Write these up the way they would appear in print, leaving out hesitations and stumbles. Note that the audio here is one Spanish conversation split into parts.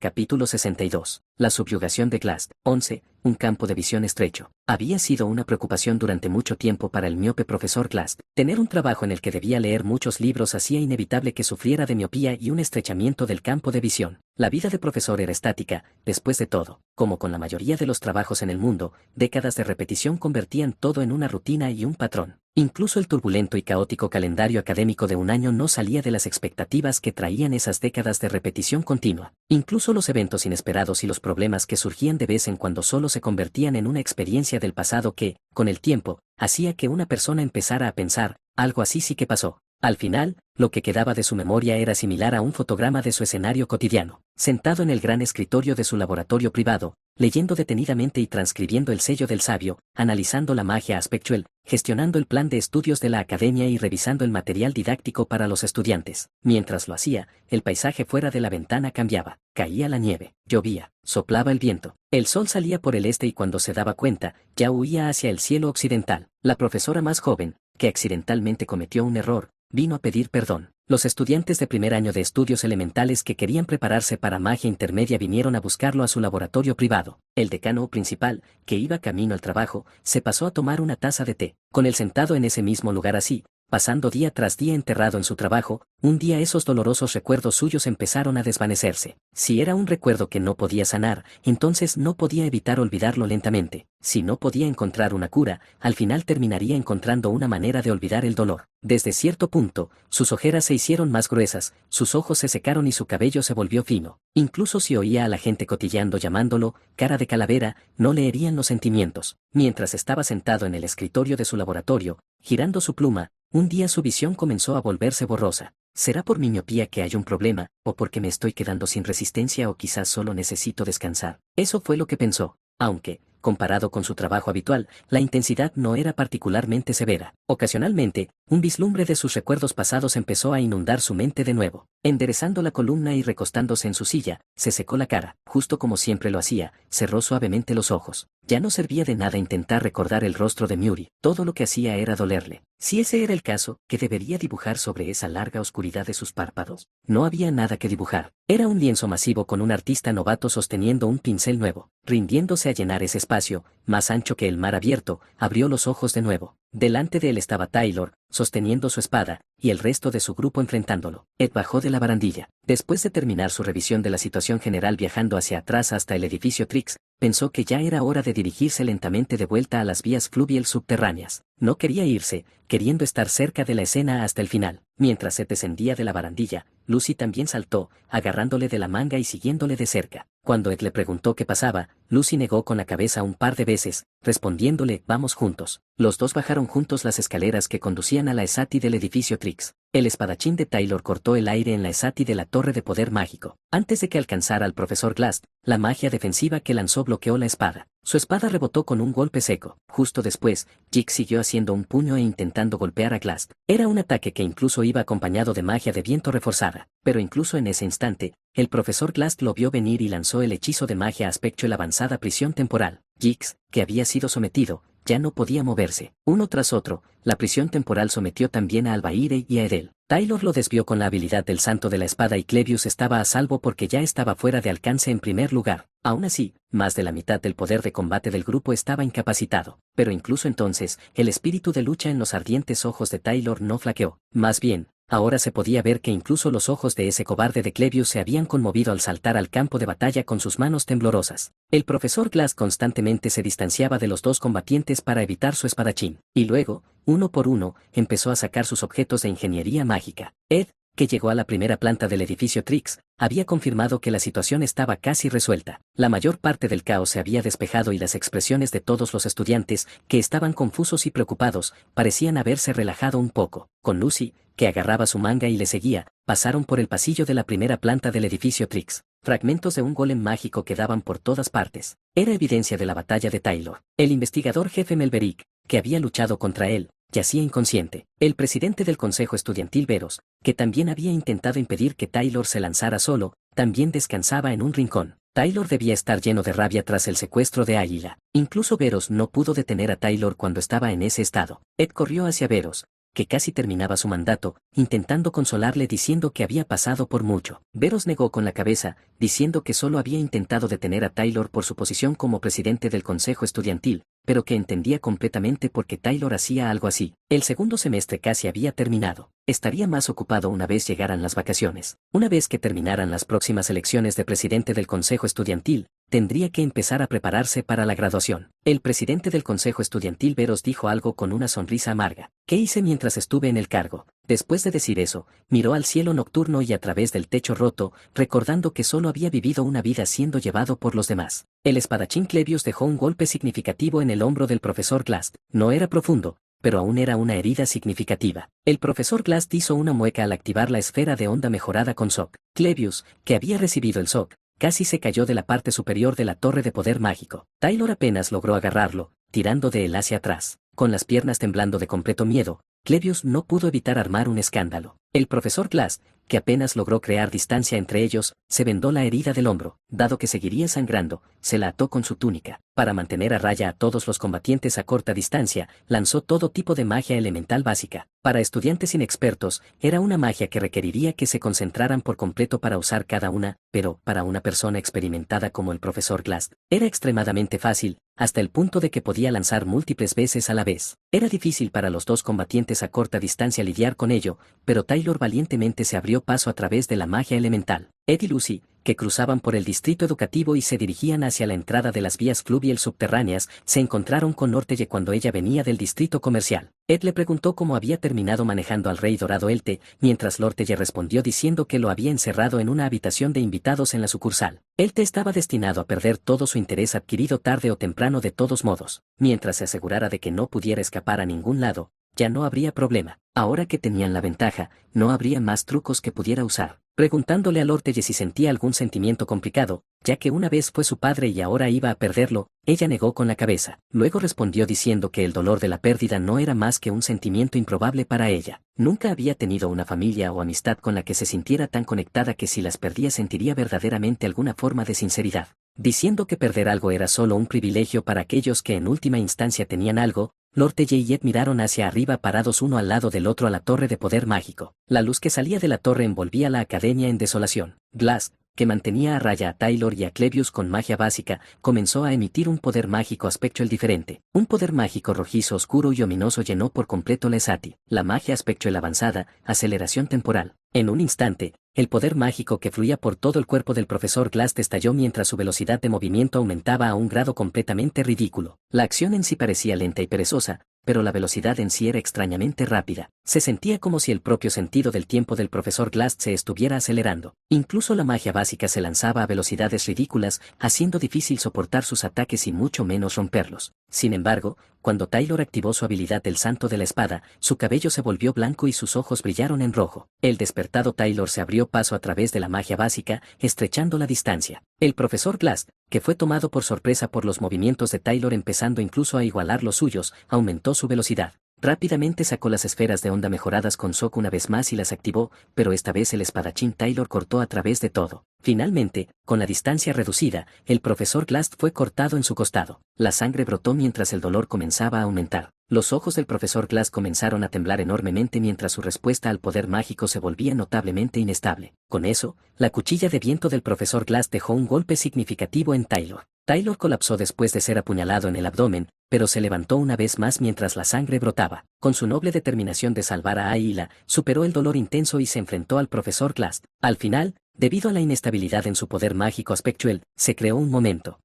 Capítulo 62. La subyugación de Glast. 11. Un campo de visión estrecho. Había sido una preocupación durante mucho tiempo para el miope profesor Glast. Tener un trabajo en el que debía leer muchos libros hacía inevitable que sufriera de miopía y un estrechamiento del campo de visión. La vida de profesor era estática, después de todo. Como con la mayoría de los trabajos en el mundo, décadas de repetición convertían todo en una rutina y un patrón. Incluso el turbulento y caótico calendario académico de un año no salía de las expectativas que traían esas décadas de repetición continua. Incluso los eventos inesperados y los problemas que surgían de vez en cuando solo se convertían en una experiencia del pasado que, con el tiempo, hacía que una persona empezara a pensar, algo así sí que pasó. Al final, lo que quedaba de su memoria era similar a un fotograma de su escenario cotidiano, sentado en el gran escritorio de su laboratorio privado, leyendo detenidamente y transcribiendo el sello del sabio, analizando la magia aspectual, gestionando el plan de estudios de la academia y revisando el material didáctico para los estudiantes. Mientras lo hacía, el paisaje fuera de la ventana cambiaba, caía la nieve, llovía, soplaba el viento, el sol salía por el este y cuando se daba cuenta, ya huía hacia el cielo occidental. La profesora más joven, que accidentalmente cometió un error, vino a pedir perdón. Los estudiantes de primer año de estudios elementales que querían prepararse para magia intermedia vinieron a buscarlo a su laboratorio privado. El decano principal, que iba camino al trabajo, se pasó a tomar una taza de té. Con él sentado en ese mismo lugar así, pasando día tras día enterrado en su trabajo, un día esos dolorosos recuerdos suyos empezaron a desvanecerse. Si era un recuerdo que no podía sanar, entonces no podía evitar olvidarlo lentamente. Si no podía encontrar una cura, al final terminaría encontrando una manera de olvidar el dolor. Desde cierto punto, sus ojeras se hicieron más gruesas, sus ojos se secaron y su cabello se volvió fino. Incluso si oía a la gente cotilleando llamándolo cara de calavera, no le herían los sentimientos. Mientras estaba sentado en el escritorio de su laboratorio, girando su pluma, un día su visión comenzó a volverse borrosa. ¿Será por mi miopía que hay un problema, o porque me estoy quedando sin resistencia o quizás solo necesito descansar? Eso fue lo que pensó, aunque, comparado con su trabajo habitual, la intensidad no era particularmente severa. Ocasionalmente, un vislumbre de sus recuerdos pasados empezó a inundar su mente de nuevo. Enderezando la columna y recostándose en su silla, se secó la cara, justo como siempre lo hacía, cerró suavemente los ojos. Ya no servía de nada intentar recordar el rostro de Muri, todo lo que hacía era dolerle. Si ese era el caso, ¿qué debería dibujar sobre esa larga oscuridad de sus párpados? No había nada que dibujar. Era un lienzo masivo con un artista novato sosteniendo un pincel nuevo. Rindiéndose a llenar ese espacio, más ancho que el mar abierto, abrió los ojos de nuevo. Delante de él estaba Taylor, sosteniendo su espada, y el resto de su grupo enfrentándolo. Ed bajó de la barandilla. Después de terminar su revisión de la situación general viajando hacia atrás hasta el edificio Trix, pensó que ya era hora de dirigirse lentamente de vuelta a las vías fluvial subterráneas. No quería irse, queriendo estar cerca de la escena hasta el final. Mientras se descendía de la barandilla, Lucy también saltó, agarrándole de la manga y siguiéndole de cerca. Cuando Ed le preguntó qué pasaba, Lucy negó con la cabeza un par de veces, respondiéndole, vamos juntos. Los dos bajaron juntos las escaleras que conducían a la esati del edificio Trix. El espadachín de Taylor cortó el aire en la esati de la torre de poder mágico. Antes de que alcanzara al profesor Glast, la magia defensiva que lanzó bloqueó la espada. Su espada rebotó con un golpe seco. Justo después, Jix siguió haciendo un puño e intentando golpear a Glast. Era un ataque que incluso iba acompañado de magia de viento reforzada. Pero incluso en ese instante, el profesor Glast lo vio venir y lanzó el hechizo de magia aspecto la avanzada prisión temporal. Jix, que había sido sometido, ya no podía moverse. Uno tras otro, la prisión temporal sometió también a Albaire y a Edel. Taylor lo desvió con la habilidad del santo de la espada y Clevius estaba a salvo porque ya estaba fuera de alcance en primer lugar. Aún así, más de la mitad del poder de combate del grupo estaba incapacitado. Pero incluso entonces, el espíritu de lucha en los ardientes ojos de Taylor no flaqueó. Más bien, ahora se podía ver que incluso los ojos de ese cobarde de Clevius se habían conmovido al saltar al campo de batalla con sus manos temblorosas. El profesor Glass constantemente se distanciaba de los dos combatientes para evitar su espadachín. Y luego, uno por uno, empezó a sacar sus objetos de ingeniería mágica. Ed, que llegó a la primera planta del edificio Trix, había confirmado que la situación estaba casi resuelta. La mayor parte del caos se había despejado y las expresiones de todos los estudiantes, que estaban confusos y preocupados, parecían haberse relajado un poco. Con Lucy, que agarraba su manga y le seguía, pasaron por el pasillo de la primera planta del edificio Trix. Fragmentos de un golem mágico quedaban por todas partes. Era evidencia de la batalla de Taylor. El investigador jefe Melverick, que había luchado contra él, yacía inconsciente. El presidente del consejo estudiantil Veros, que también había intentado impedir que Taylor se lanzara solo, también descansaba en un rincón. Taylor debía estar lleno de rabia tras el secuestro de Águila. Incluso Veros no pudo detener a Taylor cuando estaba en ese estado. Ed corrió hacia Veros, que casi terminaba su mandato, intentando consolarle diciendo que había pasado por mucho. Veros negó con la cabeza, diciendo que solo había intentado detener a Taylor por su posición como presidente del consejo estudiantil, pero que entendía completamente por qué Taylor hacía algo así. El segundo semestre casi había terminado. Estaría más ocupado una vez llegaran las vacaciones. Una vez que terminaran las próximas elecciones de presidente del consejo estudiantil, tendría que empezar a prepararse para la graduación. El presidente del consejo estudiantil Veros dijo algo con una sonrisa amarga. ¿Qué hice mientras estuve en el cargo? Después de decir eso, miró al cielo nocturno y a través del techo roto, recordando que solo había vivido una vida siendo llevado por los demás. El espadachín Clevius dejó un golpe significativo en el hombro del profesor Glast. No era profundo, pero aún era una herida significativa. El profesor Glast hizo una mueca al activar la esfera de onda mejorada con SOC. Clevius, que había recibido el SOC, casi se cayó de la parte superior de la torre de poder mágico. Taylor apenas logró agarrarlo, tirando de él hacia atrás. Con las piernas temblando de completo miedo, Clevius no pudo evitar armar un escándalo. El profesor Glast, que apenas logró crear distancia entre ellos, se vendó la herida del hombro. Dado que seguiría sangrando, se la ató con su túnica. Para mantener a raya a todos los combatientes a corta distancia, lanzó todo tipo de magia elemental básica. Para estudiantes inexpertos, era una magia que requeriría que se concentraran por completo para usar cada una, pero, para una persona experimentada como el profesor Glast, era extremadamente fácil, hasta el punto de que podía lanzar múltiples veces a la vez. Era difícil para los dos combatientes a corta distancia lidiar con ello, pero Taylor valientemente se abrió paso a través de la magia elemental. Ed y Lucy, que cruzaban por el distrito educativo y se dirigían hacia la entrada de las vías fluvial subterráneas, se encontraron con Ortelle cuando ella venía del distrito comercial. Ed le preguntó cómo había terminado manejando al rey dorado Elte, mientras Ortelle respondió diciendo que lo había encerrado en una habitación de invitados en la sucursal. Elte estaba destinado a perder todo su interés adquirido tarde o temprano de todos modos. Mientras se asegurara de que no pudiera escapar a ningún lado, ya no habría problema. Ahora que tenían la ventaja, no habría más trucos que pudiera usar. Preguntándole a Ortelle si sentía algún sentimiento complicado, ya que una vez fue su padre y ahora iba a perderlo, ella negó con la cabeza. Luego respondió diciendo que el dolor de la pérdida no era más que un sentimiento improbable para ella. Nunca había tenido una familia o amistad con la que se sintiera tan conectada que si las perdía sentiría verdaderamente alguna forma de sinceridad. Diciendo que perder algo era solo un privilegio para aquellos que en última instancia tenían algo, Ortelle y Ed miraron hacia arriba parados uno al lado del otro a la torre de poder mágico. La luz que salía de la torre envolvía la academia en desolación. Glast, que mantenía a raya a Taylor y a Clevius con magia básica, comenzó a emitir un poder mágico Spectral diferente. Un poder mágico rojizo oscuro y ominoso llenó por completo la Esati. La magia Spectral avanzada, aceleración temporal. En un instante, el poder mágico que fluía por todo el cuerpo del profesor Glast estalló mientras su velocidad de movimiento aumentaba a un grado completamente ridículo. La acción en sí parecía lenta y perezosa, pero la velocidad en sí era extrañamente rápida. Se sentía como si el propio sentido del tiempo del profesor Glast se estuviera acelerando. Incluso la magia básica se lanzaba a velocidades ridículas, haciendo difícil soportar sus ataques y mucho menos romperlos. Sin embargo, cuando Taylor activó su habilidad del Santo de la Espada, su cabello se volvió blanco y sus ojos brillaron en rojo. El despertado Taylor se abrió paso a través de la magia básica, estrechando la distancia. El profesor Glast, que fue tomado por sorpresa por los movimientos de Taylor empezando incluso a igualar los suyos, aumentó su velocidad. Rápidamente sacó las esferas de onda mejoradas con SOC una vez más y las activó, pero esta vez el espadachín Taylor cortó a través de todo. Finalmente, con la distancia reducida, el profesor Glast fue cortado en su costado. La sangre brotó mientras el dolor comenzaba a aumentar. Los ojos del profesor Glast comenzaron a temblar enormemente mientras su respuesta al poder mágico se volvía notablemente inestable. Con eso, la cuchilla de viento del profesor Glast dejó un golpe significativo en Taylor. Taylor colapsó después de ser apuñalado en el abdomen, pero se levantó una vez más mientras la sangre brotaba. Con su noble determinación de salvar a Ayla, superó el dolor intenso y se enfrentó al profesor Glast. Al final, debido a la inestabilidad en su poder mágico Spectral, se creó un momento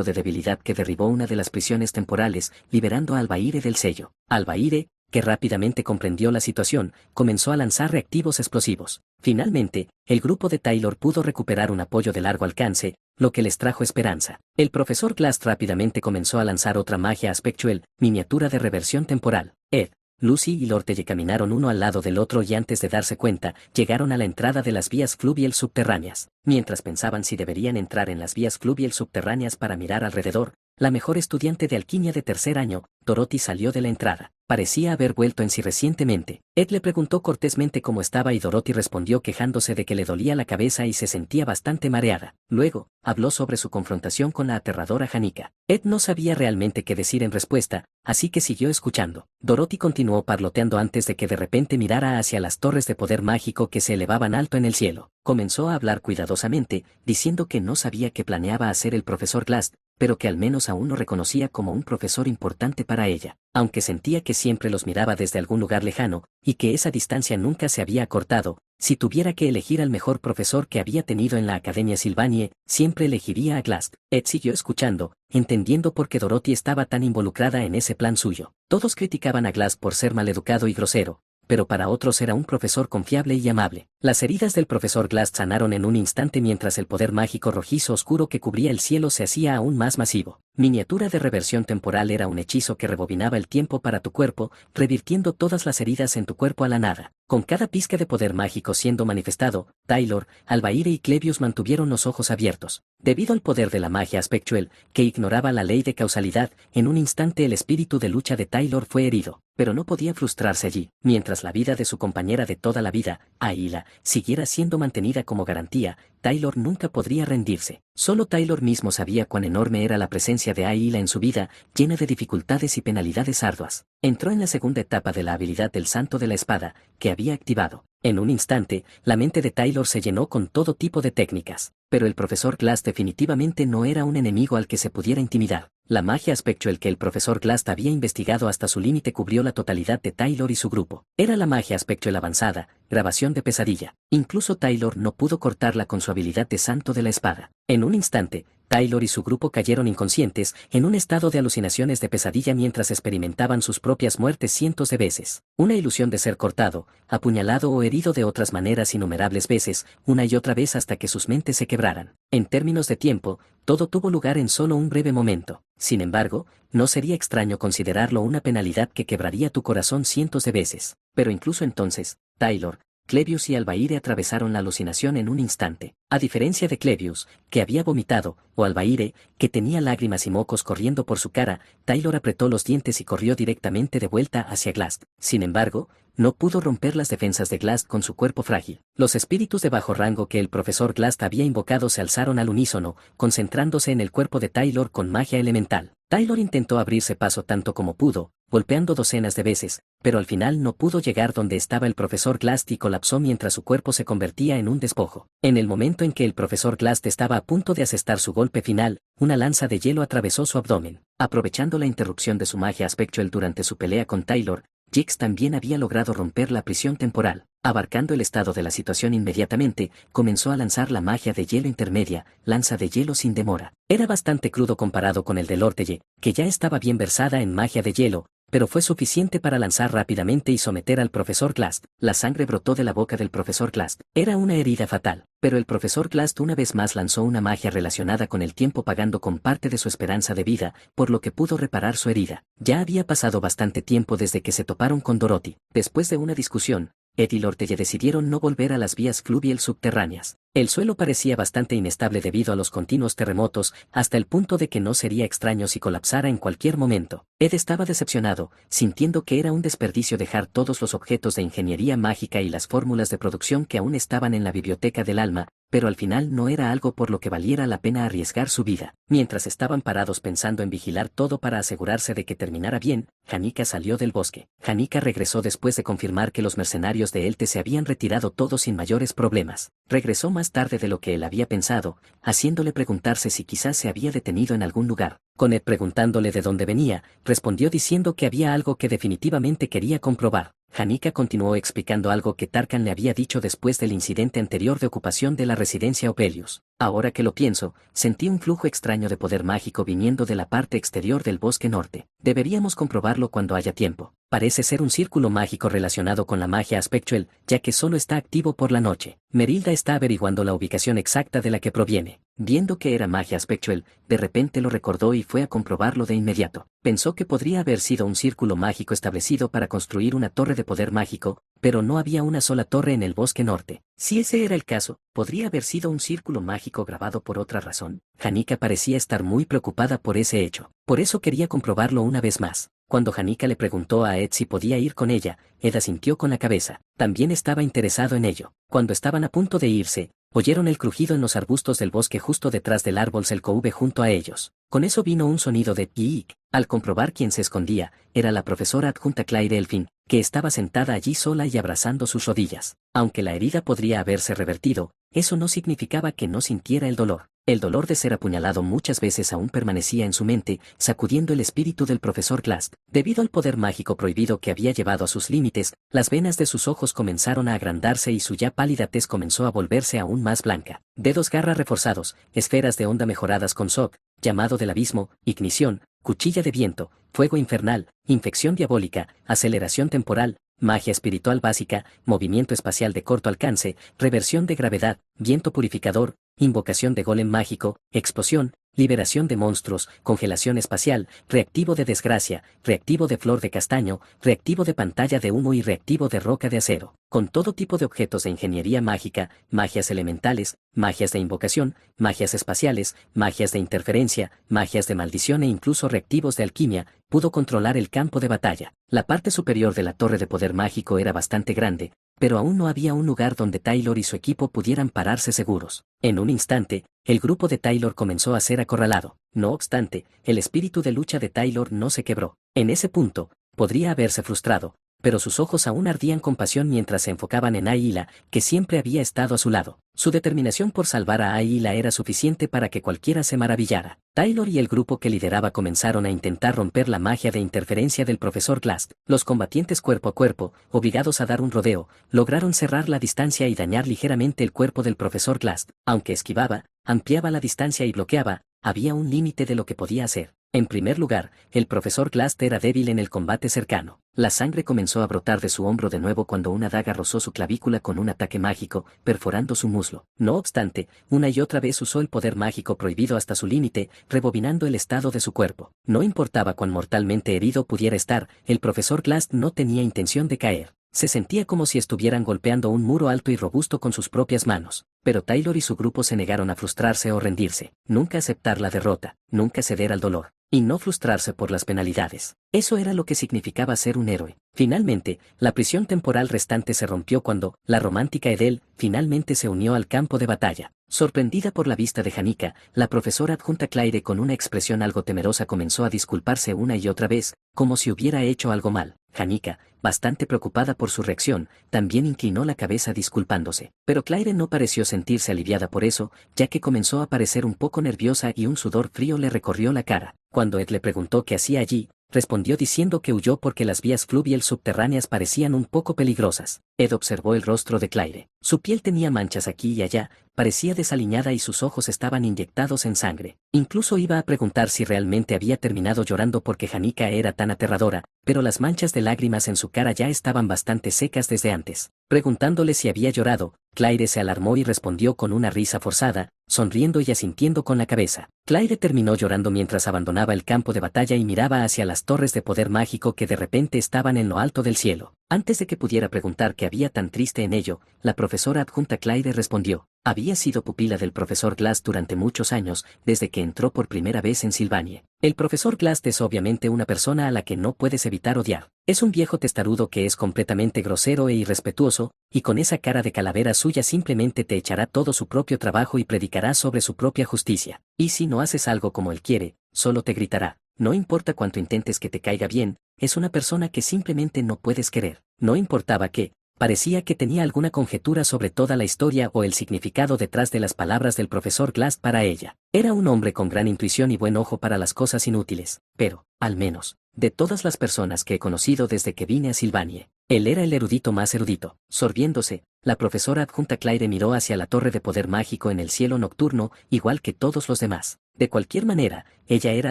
de debilidad que derribó una de las prisiones temporales, liberando a Albaire del sello. Albaire, que rápidamente comprendió la situación, comenzó a lanzar reactivos explosivos. Finalmente, el grupo de Taylor pudo recuperar un apoyo de largo alcance, lo que les trajo esperanza. El profesor Glast rápidamente comenzó a lanzar otra magia Spectral, miniatura de reversión temporal. Ed, Lucy y Ortelle caminaron uno al lado del otro y antes de darse cuenta, llegaron a la entrada de las vías fluvial subterráneas. Mientras pensaban si deberían entrar en las vías fluvial subterráneas para mirar alrededor, la mejor estudiante de alquimia de tercer año. Dorothy salió de la entrada. Parecía haber vuelto en sí recientemente. Ed le preguntó cortésmente cómo estaba y Dorothy respondió quejándose de que le dolía la cabeza y se sentía bastante mareada. Luego, habló sobre su confrontación con la aterradora Hanika. Ed no sabía realmente qué decir en respuesta, así que siguió escuchando. Dorothy continuó parloteando antes de que de repente mirara hacia las torres de poder mágico que se elevaban alto en el cielo. Comenzó a hablar cuidadosamente, diciendo que no sabía qué planeaba hacer el profesor Glass, pero que al menos aún lo reconocía como un profesor importante para ella, aunque sentía que siempre los miraba desde algún lugar lejano, y que esa distancia nunca se había acortado. Si tuviera que elegir al mejor profesor que había tenido en la Academia Sylvanie, siempre elegiría a Glass. Ed siguió escuchando, entendiendo por qué Dorothy estaba tan involucrada en ese plan suyo. Todos criticaban a Glass por ser maleducado y grosero, pero para otros era un profesor confiable y amable. Las heridas del profesor Glass sanaron en un instante mientras el poder mágico rojizo oscuro que cubría el cielo se hacía aún más masivo. Miniatura de reversión temporal era un hechizo que rebobinaba el tiempo para tu cuerpo, revirtiendo todas las heridas en tu cuerpo a la nada. Con cada pizca de poder mágico siendo manifestado, Taylor, Albaire y Clevius mantuvieron los ojos abiertos. Debido al poder de la magia aspectual, que ignoraba la ley de causalidad, en un instante el espíritu de lucha de Taylor fue herido, pero no podía frustrarse allí. Mientras la vida de su compañera de toda la vida, Ayla, siguiera siendo mantenida como garantía, Taylor nunca podría rendirse. Solo Taylor mismo sabía cuán enorme era la presencia de Ayla en su vida, llena de dificultades y penalidades arduas. Entró en la segunda etapa de la habilidad del Santo de la Espada, que había activado. En un instante, la mente de Taylor se llenó con todo tipo de técnicas, pero el profesor Glass definitivamente no era un enemigo al que se pudiera intimidar. La magia aspectual que el profesor Glass había investigado hasta su límite cubrió la totalidad de Taylor y su grupo. Era la magia aspectual avanzada, grabación de pesadilla. Incluso Taylor no pudo cortarla con su habilidad de Santo de la Espada. En un instante, Taylor y su grupo cayeron inconscientes, en un estado de alucinaciones de pesadilla mientras experimentaban sus propias muertes cientos de veces. Una ilusión de ser cortado, apuñalado o herido de otras maneras innumerables veces, una y otra vez hasta que sus mentes se quebraran. En términos de tiempo, todo tuvo lugar en solo un breve momento. Sin embargo, no sería extraño considerarlo una penalidad que quebraría tu corazón cientos de veces. Pero incluso entonces, Taylor, Clevius y Albaire atravesaron la alucinación en un instante. A diferencia de Clevius, que había vomitado, o Albaire, que tenía lágrimas y mocos corriendo por su cara, Taylor apretó los dientes y corrió directamente de vuelta hacia Glass. Sin embargo, no pudo romper las defensas de Glass con su cuerpo frágil. Los espíritus de bajo rango que el profesor Glass había invocado se alzaron al unísono, concentrándose en el cuerpo de Taylor con magia elemental. Taylor intentó abrirse paso tanto como pudo, golpeando docenas de veces, pero al final no pudo llegar donde estaba el profesor Glass y colapsó mientras su cuerpo se convertía en un despojo. En el momento en que el profesor Glass estaba a punto de asestar su golpe final, una lanza de hielo atravesó su abdomen. Aprovechando la interrupción de su magia aspectual durante su pelea con Taylor, Jix también había logrado romper la prisión temporal. Abarcando el estado de la situación inmediatamente, comenzó a lanzar la magia de hielo intermedia, lanza de hielo sin demora. Era bastante crudo comparado con el de Lortelle, que ya estaba bien versada en magia de hielo, pero fue suficiente para lanzar rápidamente y someter al profesor Glass. La sangre brotó de la boca del profesor Glass. Era una herida fatal, pero el profesor Glass una vez más lanzó una magia relacionada con el tiempo pagando con parte de su esperanza de vida, por lo que pudo reparar su herida. Ya había pasado bastante tiempo desde que se toparon con Dorothy. Después de una discusión, Ed y Lortelle decidieron no volver a las vías fluvial subterráneas. El suelo parecía bastante inestable debido a los continuos terremotos, hasta el punto de que no sería extraño si colapsara en cualquier momento. Ed estaba decepcionado, sintiendo que era un desperdicio dejar todos los objetos de ingeniería mágica y las fórmulas de producción que aún estaban en la biblioteca del alma, pero al final no era algo por lo que valiera la pena arriesgar su vida. Mientras estaban parados pensando en vigilar todo para asegurarse de que terminara bien, Hanika salió del bosque. Hanika regresó después de confirmar que los mercenarios de Elte se habían retirado todos sin mayores problemas. Regresó más tarde de lo que él había pensado, haciéndole preguntarse si quizás se había detenido en algún lugar. Con Ed preguntándole de dónde venía, respondió diciendo que había algo que definitivamente quería comprobar. Hanika continuó explicando algo que Tarkan le había dicho después del incidente anterior de ocupación de la residencia Opelius. Ahora que lo pienso, sentí un flujo extraño de poder mágico viniendo de la parte exterior del bosque norte. Deberíamos comprobarlo cuando haya tiempo. Parece ser un círculo mágico relacionado con la magia aspectual, ya que solo está activo por la noche. Merilda está averiguando la ubicación exacta de la que proviene. Viendo que era magia aspectual, de repente lo recordó y fue a comprobarlo de inmediato. Pensó que podría haber sido un círculo mágico establecido para construir una torre de poder mágico, pero no había una sola torre en el bosque norte. Si ese era el caso, ¿podría haber sido un círculo mágico grabado por otra razón? Janika parecía estar muy preocupada por ese hecho. Por eso quería comprobarlo una vez más. Cuando Janika le preguntó a Ed si podía ir con ella, Ed asintió con la cabeza. También estaba interesado en ello. Cuando estaban a punto de irse, oyeron el crujido en los arbustos del bosque justo detrás del árbol Selkouve junto a ellos. Con eso vino un sonido de "piik". Al comprobar quién se escondía, era la profesora adjunta Claire Elfin, que estaba sentada allí sola y abrazando sus rodillas. Aunque la herida podría haberse revertido, eso no significaba que no sintiera el dolor. El dolor de ser apuñalado muchas veces aún permanecía en su mente, sacudiendo el espíritu del profesor Glass. Debido al poder mágico prohibido que había llevado a sus límites, las venas de sus ojos comenzaron a agrandarse y su ya pálida tez comenzó a volverse aún más blanca. Dedos garra reforzados, esferas de onda mejoradas con Sok, llamado del abismo, ignición, cuchilla de viento, fuego infernal, infección diabólica, aceleración temporal, magia espiritual básica, movimiento espacial de corto alcance, reversión de gravedad, viento purificador, invocación de golem mágico, explosión, liberación de monstruos, congelación espacial, reactivo de desgracia, reactivo de flor de castaño, reactivo de pantalla de humo y reactivo de roca de acero, con todo tipo de objetos de ingeniería mágica, magias elementales, magias de invocación, magias espaciales, magias de interferencia, magias de maldición e incluso reactivos de alquimia, pudo controlar el campo de batalla. La parte superior de la torre de poder mágico era bastante grande, pero aún no había un lugar donde Taylor y su equipo pudieran pararse seguros. En un instante, el grupo de Taylor comenzó a ser acorralado. No obstante, el espíritu de lucha de Taylor no se quebró. En ese punto, podría haberse frustrado, pero sus ojos aún ardían con pasión mientras se enfocaban en Ayla, que siempre había estado a su lado. Su determinación por salvar a Ayla era suficiente para que cualquiera se maravillara. Taylor y el grupo que lideraba comenzaron a intentar romper la magia de interferencia del profesor Glass. Los combatientes cuerpo a cuerpo, obligados a dar un rodeo, lograron cerrar la distancia y dañar ligeramente el cuerpo del profesor Glass. Aunque esquivaba, ampliaba la distancia y bloqueaba, había un límite de lo que podía hacer. En primer lugar, el profesor Glass era débil en el combate cercano. La sangre comenzó a brotar de su hombro de nuevo cuando una daga rozó su clavícula con un ataque mágico, perforando su muslo. No obstante, una y otra vez usó el poder mágico prohibido hasta su límite, rebobinando el estado de su cuerpo. No importaba cuán mortalmente herido pudiera estar, el profesor Glass no tenía intención de caer. Se sentía como si estuvieran golpeando un muro alto y robusto con sus propias manos. Pero Taylor y su grupo se negaron a frustrarse o rendirse, nunca aceptar la derrota, nunca ceder al dolor, y no frustrarse por las penalidades. Eso era lo que significaba ser un héroe. Finalmente, la prisión temporal restante se rompió cuando la romántica Edel finalmente se unió al campo de batalla. Sorprendida por la vista de Janika, la profesora adjunta Claire con una expresión algo temerosa comenzó a disculparse una y otra vez, como si hubiera hecho algo mal. Janika, bastante preocupada por su reacción, también inclinó la cabeza disculpándose. Pero Claire no pareció sentirse aliviada por eso, ya que comenzó a parecer un poco nerviosa y un sudor frío le recorrió la cara. Cuando Ed le preguntó qué hacía allí, respondió diciendo que huyó porque las vías fluviales subterráneas parecían un poco peligrosas. Ed observó el rostro de Claire. Su piel tenía manchas aquí y allá, parecía desaliñada y sus ojos estaban inyectados en sangre. Incluso iba a preguntar si realmente había terminado llorando porque Janika era tan aterradora, pero las manchas de lágrimas en su cara ya estaban bastante secas desde antes. Preguntándole si había llorado, Claire se alarmó y respondió con una risa forzada, sonriendo y asintiendo con la cabeza. Claire terminó llorando mientras abandonaba el campo de batalla y miraba hacia las torres de poder mágico que de repente estaban en lo alto del cielo. Antes de que pudiera preguntar qué había tan triste en ello, la profesora adjunta Claire respondió. Había sido pupila del profesor Glass durante muchos años, desde que entró por primera vez en Sylvanie. El profesor Glass es obviamente una persona a la que no puedes evitar odiar. Es un viejo testarudo que es completamente grosero e irrespetuoso, y con esa cara de calavera suya simplemente te echará todo su propio trabajo y predicará sobre su propia justicia. Y si no haces algo como él quiere, solo te gritará. No importa cuánto intentes que te caiga bien, es una persona que simplemente no puedes querer. No importaba qué. Parecía que tenía alguna conjetura sobre toda la historia o el significado detrás de las palabras del profesor Glass para ella. Era un hombre con gran intuición y buen ojo para las cosas inútiles, pero, al menos, de todas las personas que he conocido desde que vine a Sylvanie, él era el erudito más erudito. Sorbiéndose, la profesora adjunta Claire miró hacia la torre de poder mágico en el cielo nocturno, igual que todos los demás. De cualquier manera, ella era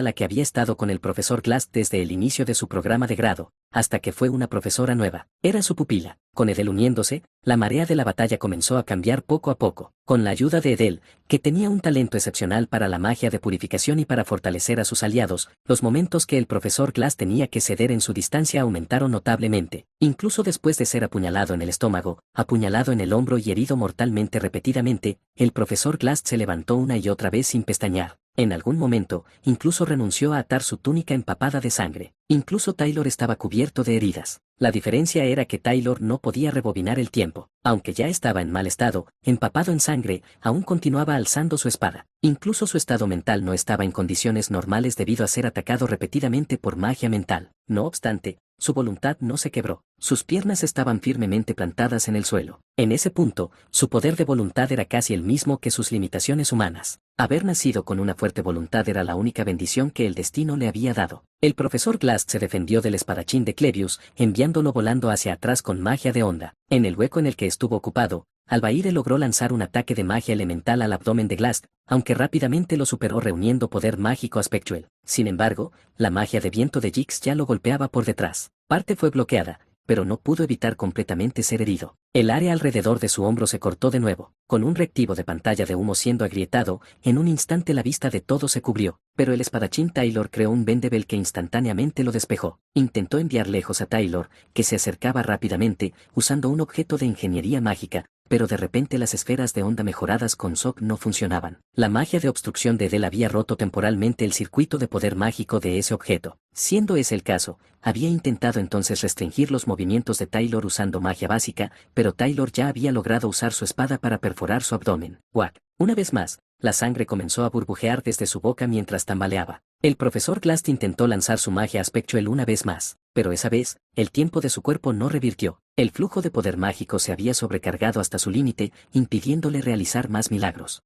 la que había estado con el profesor Glass desde el inicio de su programa de grado, hasta que fue una profesora nueva. Era su pupila. Con Edel uniéndose, la marea de la batalla comenzó a cambiar poco a poco. Con la ayuda de Edel, que tenía un talento excepcional para la magia de purificación y para fortalecer a sus aliados, los momentos que el profesor Glass tenía que ceder en su distancia aumentaron notablemente. Incluso después de ser apuñalado en el estómago, apuñalado en el hombro y herido mortalmente repetidamente, el profesor Glass se levantó una y otra vez sin pestañear. En algún momento, incluso renunció a atar su túnica empapada de sangre. Incluso Taylor estaba cubierto de heridas. La diferencia era que Taylor no podía rebobinar el tiempo. Aunque ya estaba en mal estado, empapado en sangre, aún continuaba alzando su espada. Incluso su estado mental no estaba en condiciones normales debido a ser atacado repetidamente por magia mental. No obstante, su voluntad no se quebró. Sus piernas estaban firmemente plantadas en el suelo. En ese punto, su poder de voluntad era casi el mismo que sus limitaciones humanas. Haber nacido con una fuerte voluntad era la única bendición que el destino le había dado. El profesor Glass se defendió del espadachín de Clevius, enviándolo volando hacia atrás con magia de onda. En el hueco en el que estuvo ocupado, Albaire logró lanzar un ataque de magia elemental al abdomen de Glass, aunque rápidamente lo superó reuniendo poder mágico Aspectual. Sin embargo, la magia de viento de Jix ya lo golpeaba por detrás. Parte fue bloqueada, pero no pudo evitar completamente ser herido. El área alrededor de su hombro se cortó de nuevo. Con un reactivo de pantalla de humo siendo agrietado, en un instante la vista de todo se cubrió, pero el espadachín Taylor creó un Bendebel que instantáneamente lo despejó. Intentó enviar lejos a Taylor, que se acercaba rápidamente, usando un objeto de ingeniería mágica, pero de repente las esferas de onda mejoradas con Sok no funcionaban. La magia de obstrucción de Edel había roto temporalmente el circuito de poder mágico de ese objeto. Siendo ese el caso, había intentado entonces restringir los movimientos de Taylor usando magia básica, pero Taylor ya había logrado usar su espada para perforar su abdomen. ¡Wack! Una vez más, la sangre comenzó a burbujear desde su boca mientras tambaleaba. El profesor Glass intentó lanzar su magia Aspectual una vez más, pero esa vez, el tiempo de su cuerpo no revirtió. El flujo de poder mágico se había sobrecargado hasta su límite, impidiéndole realizar más milagros.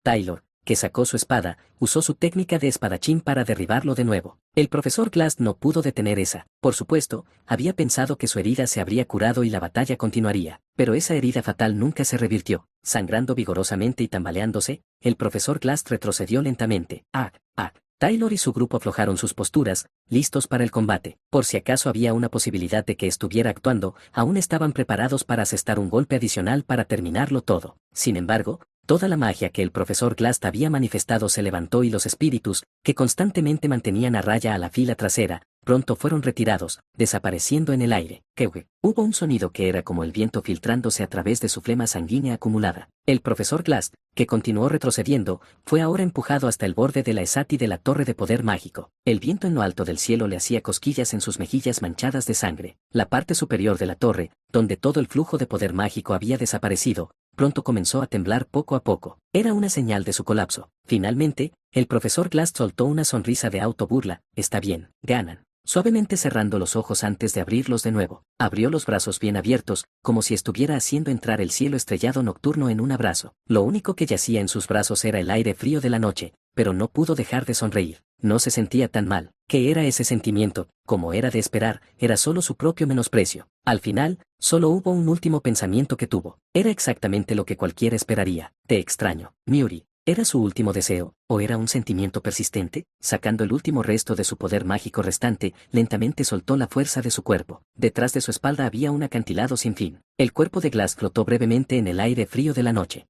Taylor, que sacó su espada, usó su técnica de espadachín para derribarlo de nuevo. El profesor Glass no pudo detener esa. Por supuesto, había pensado que su herida se habría curado y la batalla continuaría, pero esa herida fatal nunca se revirtió. Sangrando vigorosamente y tambaleándose, el profesor Glass retrocedió lentamente. Taylor y su grupo aflojaron sus posturas, listos para el combate. Por si acaso había una posibilidad de que estuviera actuando, aún estaban preparados para asestar un golpe adicional para terminarlo todo. Sin embargo, toda la magia que el profesor Glass había manifestado se levantó y los espíritus, que constantemente mantenían a raya a la fila trasera, pronto fueron retirados, desapareciendo en el aire. Hubo un sonido que era como el viento filtrándose a través de su flema sanguínea acumulada. El profesor Glass, que continuó retrocediendo, fue ahora empujado hasta el borde de la Esati de la torre de poder mágico. El viento en lo alto del cielo le hacía cosquillas en sus mejillas manchadas de sangre. La parte superior de la torre, donde todo el flujo de poder mágico había desaparecido, pronto comenzó a temblar poco a poco. Era una señal de su colapso. Finalmente, el profesor Glass soltó una sonrisa de autoburla. Está bien, ganan. Suavemente cerrando los ojos antes de abrirlos de nuevo, abrió los brazos bien abiertos, como si estuviera haciendo entrar el cielo estrellado nocturno en un abrazo. Lo único que yacía en sus brazos era el aire frío de la noche, pero no pudo dejar de sonreír. No se sentía tan mal. ¿Qué era ese sentimiento? Como era de esperar, era solo su propio menosprecio. Al final, solo hubo un último pensamiento que tuvo. Era exactamente lo que cualquiera esperaría. Te extraño, Miuri. ¿Era su último deseo, o era un sentimiento persistente? Sacando el último resto de su poder mágico restante, lentamente soltó la fuerza de su cuerpo. Detrás de su espalda había un acantilado sin fin. El cuerpo de Glass flotó brevemente en el aire frío de la noche.